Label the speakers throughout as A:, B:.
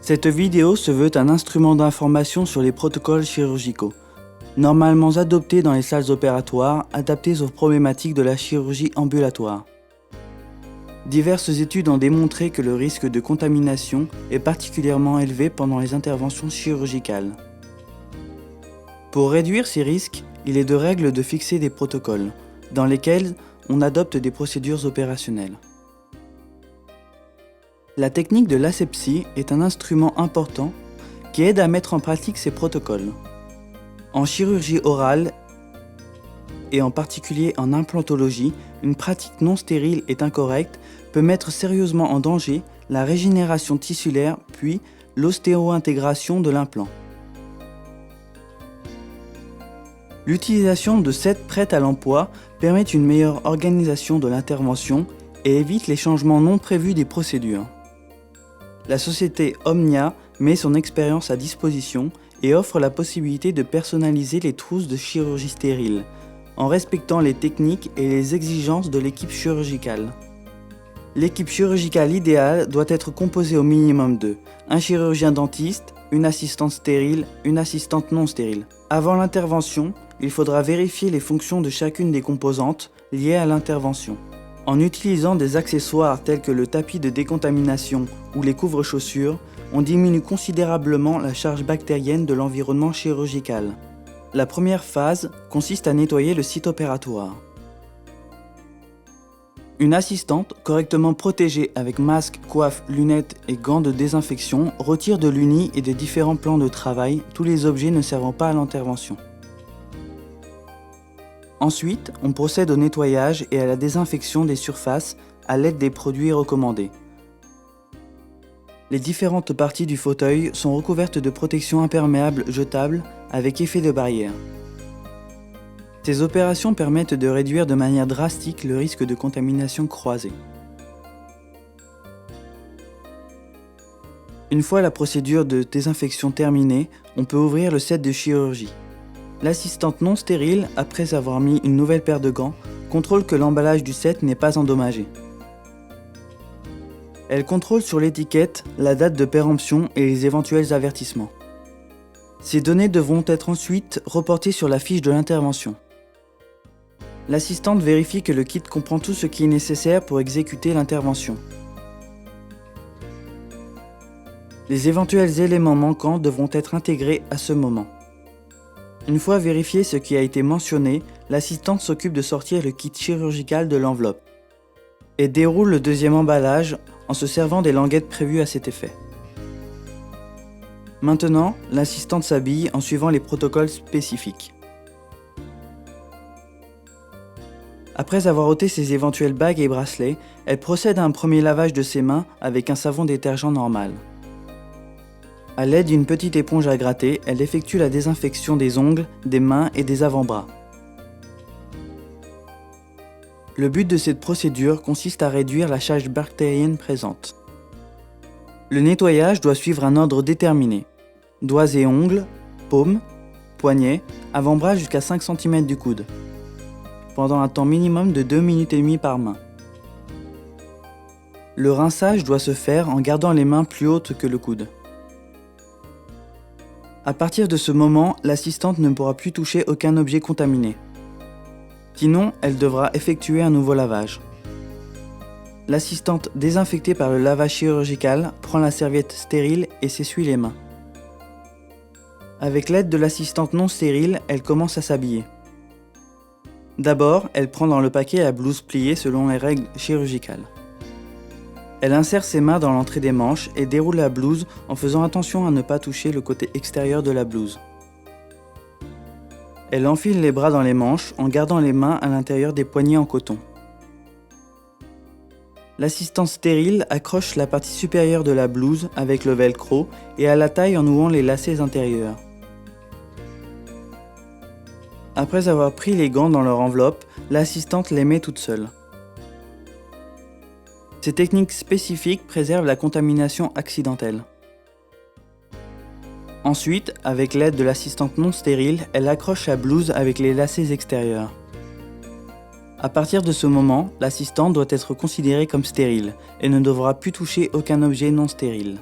A: Cette vidéo se veut un instrument d'information sur les protocoles chirurgicaux, normalement adoptés dans les salles opératoires, adaptés aux problématiques de la chirurgie ambulatoire. Diverses études ont démontré que le risque de contamination est particulièrement élevé pendant les interventions chirurgicales. Pour réduire ces risques, il est de règle de fixer des protocoles, dans lesquels on adopte des procédures opérationnelles. La technique de l'asepsie est un instrument important qui aide à mettre en pratique ces protocoles. En chirurgie orale et en particulier en implantologie, une pratique non stérile et incorrecte peut mettre sérieusement en danger la régénération tissulaire puis l'ostéo-intégration de l'implant. L'utilisation de sets prêts à l'emploi permet une meilleure organisation de l'intervention et évite les changements non prévus des procédures. La société Omnia met son expérience à disposition et offre la possibilité de personnaliser les trousses de chirurgie stérile, en respectant les techniques et les exigences de l'équipe chirurgicale. L'équipe chirurgicale idéale doit être composée au minimum de un chirurgien dentiste, une assistante stérile, une assistante non stérile. Avant l'intervention, il faudra vérifier les fonctions de chacune des composantes liées à l'intervention. En utilisant des accessoires tels que le tapis de décontamination ou les couvre-chaussures, on diminue considérablement la charge bactérienne de l'environnement chirurgical. La première phase consiste à nettoyer le site opératoire. Une assistante, correctement protégée avec masque, coiffe, lunettes et gants de désinfection, retire de l'uni et des différents plans de travail tous les objets ne servant pas à l'intervention. Ensuite, on procède au nettoyage et à la désinfection des surfaces à l'aide des produits recommandés. Les différentes parties du fauteuil sont recouvertes de protections imperméables jetables avec effet de barrière. Ces opérations permettent de réduire de manière drastique le risque de contamination croisée. Une fois la procédure de désinfection terminée, on peut ouvrir le set de chirurgie. L'assistante non stérile, après avoir mis une nouvelle paire de gants, contrôle que l'emballage du set n'est pas endommagé. Elle contrôle sur l'étiquette la date de péremption et les éventuels avertissements. Ces données devront être ensuite reportées sur la fiche de l'intervention. L'assistante vérifie que le kit comprend tout ce qui est nécessaire pour exécuter l'intervention. Les éventuels éléments manquants devront être intégrés à ce moment. Une fois vérifié ce qui a été mentionné, l'assistante s'occupe de sortir le kit chirurgical de l'enveloppe et déroule le deuxième emballage en se servant des languettes prévues à cet effet. Maintenant, l'assistante s'habille en suivant les protocoles spécifiques. Après avoir ôté ses éventuelles bagues et bracelets, elle procède à un premier lavage de ses mains avec un savon détergent normal. À l'aide d'une petite éponge à gratter, elle effectue la désinfection des ongles, des mains et des avant-bras. Le but de cette procédure consiste à réduire la charge bactérienne présente. Le nettoyage doit suivre un ordre déterminé. Doigts et ongles, paumes, poignets, avant-bras jusqu'à 5 cm du coude, pendant un temps minimum de 2 minutes et demie par main. Le rinçage doit se faire en gardant les mains plus hautes que le coude. À partir de ce moment, l'assistante ne pourra plus toucher aucun objet contaminé. Sinon, elle devra effectuer un nouveau lavage. L'assistante, désinfectée par le lavage chirurgical, prend la serviette stérile et s'essuie les mains. Avec l'aide de l'assistante non stérile, elle commence à s'habiller. D'abord, elle prend dans le paquet la blouse pliée selon les règles chirurgicales. Elle insère ses mains dans l'entrée des manches et déroule la blouse en faisant attention à ne pas toucher le côté extérieur de la blouse. Elle enfile les bras dans les manches en gardant les mains à l'intérieur des poignets en coton. L'assistante stérile accroche la partie supérieure de la blouse avec le velcro et à la taille en nouant les lacets intérieurs. Après avoir pris les gants dans leur enveloppe, l'assistante les met toute seule. Ces techniques spécifiques préservent la contamination accidentelle. Ensuite, avec l'aide de l'assistante non stérile, elle accroche la blouse avec les lacets extérieurs. À partir de ce moment, l'assistante doit être considérée comme stérile et ne devra plus toucher aucun objet non stérile.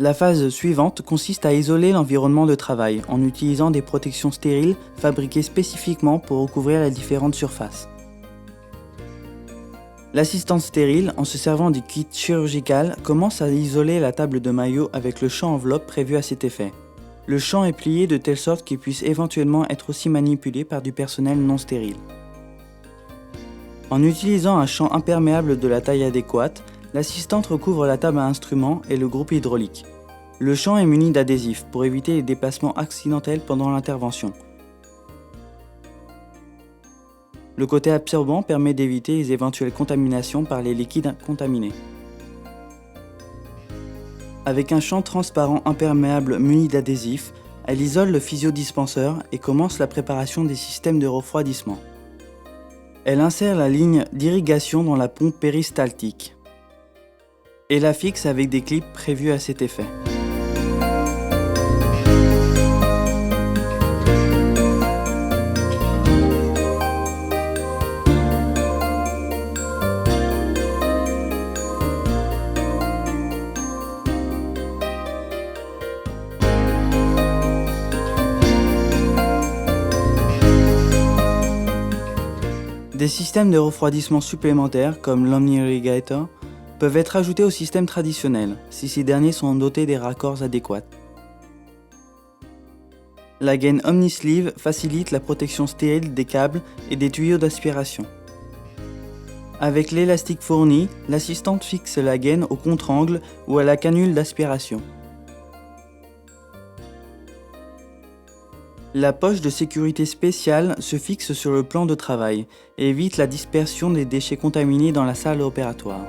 A: La phase suivante consiste à isoler l'environnement de travail en utilisant des protections stériles fabriquées spécifiquement pour recouvrir les différentes surfaces. L'assistante stérile, en se servant du kit chirurgical, commence à isoler la table de maillot avec le champ enveloppe prévu à cet effet. Le champ est plié de telle sorte qu'il puisse éventuellement être aussi manipulé par du personnel non stérile. En utilisant un champ imperméable de la taille adéquate, l'assistante recouvre la table à instruments et le groupe hydraulique. Le champ est muni d'adhésifs pour éviter les déplacements accidentels pendant l'intervention. Le côté absorbant permet d'éviter les éventuelles contaminations par les liquides contaminés. Avec un champ transparent imperméable muni d'adhésifs, elle isole le physiodispenseur et commence la préparation des systèmes de refroidissement. Elle insère la ligne d'irrigation dans la pompe péristaltique et la fixe avec des clips prévus à cet effet. Des systèmes de refroidissement supplémentaires comme l'Omni-Irrigator peuvent être ajoutés au système traditionnel si ces derniers sont dotés des raccords adéquats. La gaine OmniSleeve facilite la protection stérile des câbles et des tuyaux d'aspiration. Avec l'élastique fourni, l'assistante fixe la gaine au contre-angle ou à la canule d'aspiration. La poche de sécurité spéciale se fixe sur le plan de travail et évite la dispersion des déchets contaminés dans la salle opératoire.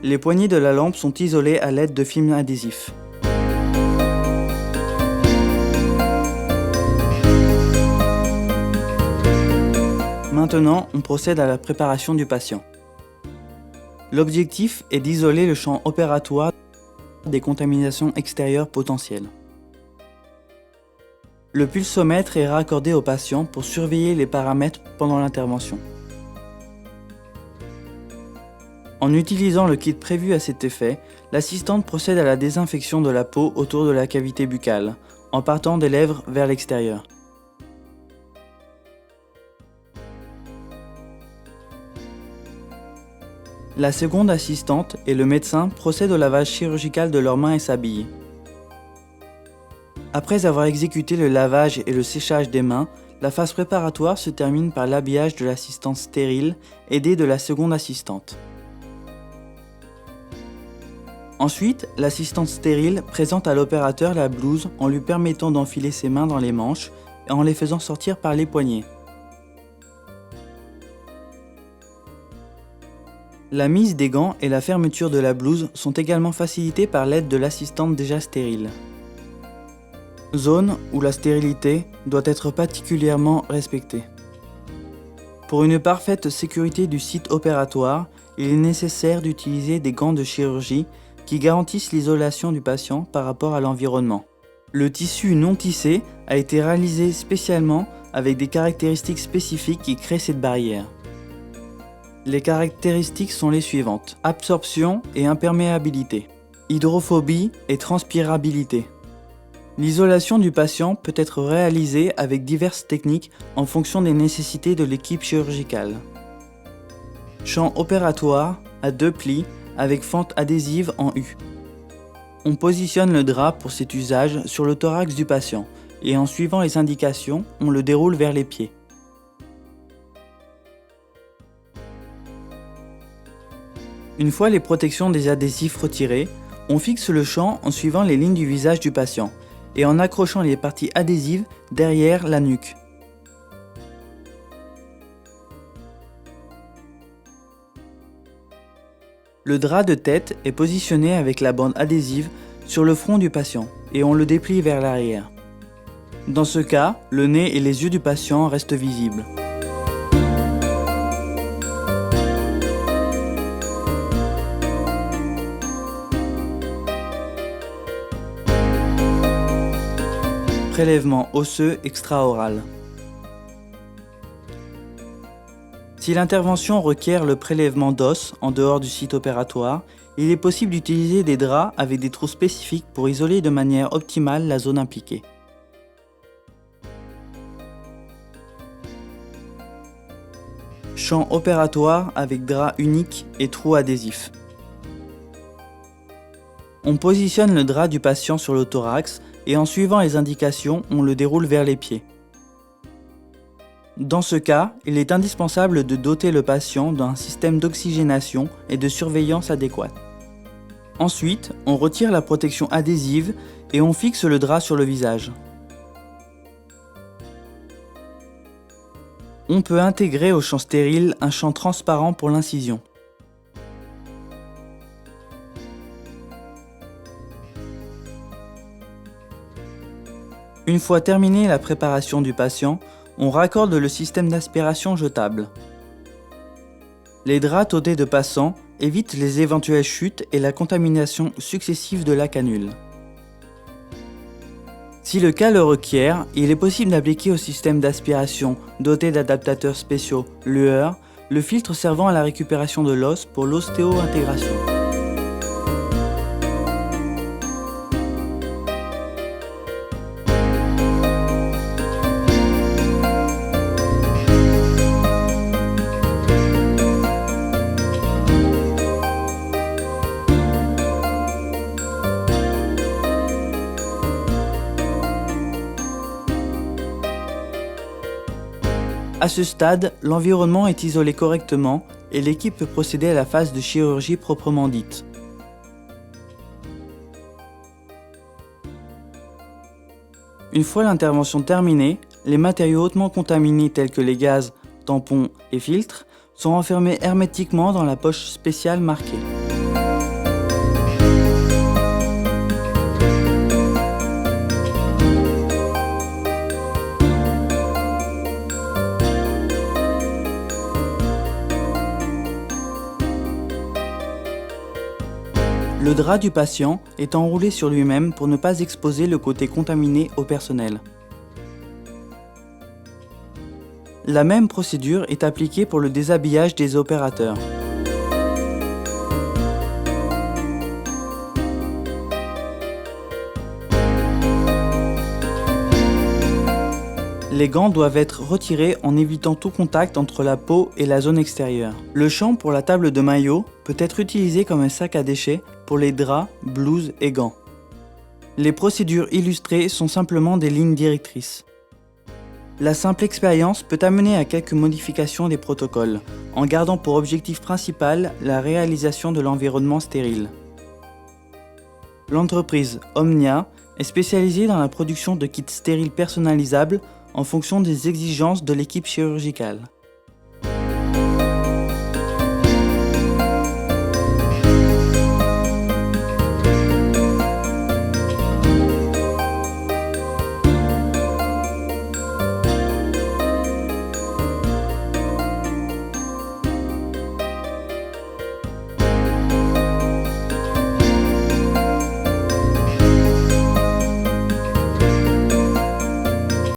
A: Les poignées de la lampe sont isolées à l'aide de film adhésif. Maintenant, on procède à la préparation du patient. L'objectif est d'isoler le champ opératoire des contaminations extérieures potentielles. Le pulsomètre est raccordé au patient pour surveiller les paramètres pendant l'intervention. En utilisant le kit prévu à cet effet, l'assistante procède à la désinfection de la peau autour de la cavité buccale, en partant des lèvres vers l'extérieur. La seconde assistante et le médecin procèdent au lavage chirurgical de leurs mains et s'habillent. Après avoir exécuté le lavage et le séchage des mains, la phase préparatoire se termine par l'habillage de l'assistante stérile, aidée de la seconde assistante. Ensuite, l'assistante stérile présente à l'opérateur la blouse en lui permettant d'enfiler ses mains dans les manches et en les faisant sortir par les poignets. La mise des gants et la fermeture de la blouse sont également facilitées par l'aide de l'assistante déjà stérile. Zone où la stérilité doit être particulièrement respectée. Pour une parfaite sécurité du site opératoire, il est nécessaire d'utiliser des gants de chirurgie qui garantissent l'isolation du patient par rapport à l'environnement. Le tissu non tissé a été réalisé spécialement avec des caractéristiques spécifiques qui créent cette barrière. Les caractéristiques sont les suivantes: absorption et imperméabilité, hydrophobie et transpirabilité. L'isolation du patient peut être réalisée avec diverses techniques en fonction des nécessités de l'équipe chirurgicale. Champ opératoire à 2 plis avec fente adhésive en U. On positionne le drap pour cet usage sur le thorax du patient et en suivant les indications, on le déroule vers les pieds. Une fois les protections des adhésifs retirées, on fixe le champ en suivant les lignes du visage du patient et en accrochant les parties adhésives derrière la nuque. Le drap de tête est positionné avec la bande adhésive sur le front du patient et on le déplie vers l'arrière. Dans ce cas, le nez et les yeux du patient restent visibles. prélèvement osseux extra-oral. Si l'intervention requiert le prélèvement d'os en dehors du site opératoire, il est possible d'utiliser des draps avec des trous spécifiques pour isoler de manière optimale la zone impliquée. Champ opératoire avec drap unique et trous adhésifs. On positionne le drap du patient sur le thorax et en suivant les indications, on le déroule vers les pieds. Dans ce cas, il est indispensable de doter le patient d'un système d'oxygénation et de surveillance adéquat. Ensuite, on retire la protection adhésive et on fixe le drap sur le visage. On peut intégrer au champ stérile un champ transparent pour l'incision. Une fois terminée la préparation du patient, on raccorde le système d'aspiration jetable. Les draps dotés de passants évitent les éventuelles chutes et la contamination successive de la canule. Si le cas le requiert, il est possible d'appliquer au système d'aspiration doté d'adaptateurs spéciaux lueur le filtre servant à la récupération de l'os pour l'ostéo-intégration. À ce stade, l'environnement est isolé correctement et l'équipe peut procéder à la phase de chirurgie proprement dite. Une fois l'intervention terminée, les matériaux hautement contaminés tels que les gaz, tampons et filtres sont enfermés hermétiquement dans la poche spéciale marquée. Le drap du patient est enroulé sur lui-même pour ne pas exposer le côté contaminé au personnel. La même procédure est appliquée pour le déshabillage des opérateurs. Les gants doivent être retirés en évitant tout contact entre la peau et la zone extérieure. Le champ pour la table de maillot peut être utilisé comme un sac à déchets pour les draps, blouses et gants. Les procédures illustrées sont simplement des lignes directrices. La simple expérience peut amener à quelques modifications des protocoles, en gardant pour objectif principal la réalisation de l'environnement stérile. L'entreprise Omnia est spécialisée dans la production de kits stériles personnalisables en fonction des exigences de l'équipe chirurgicale.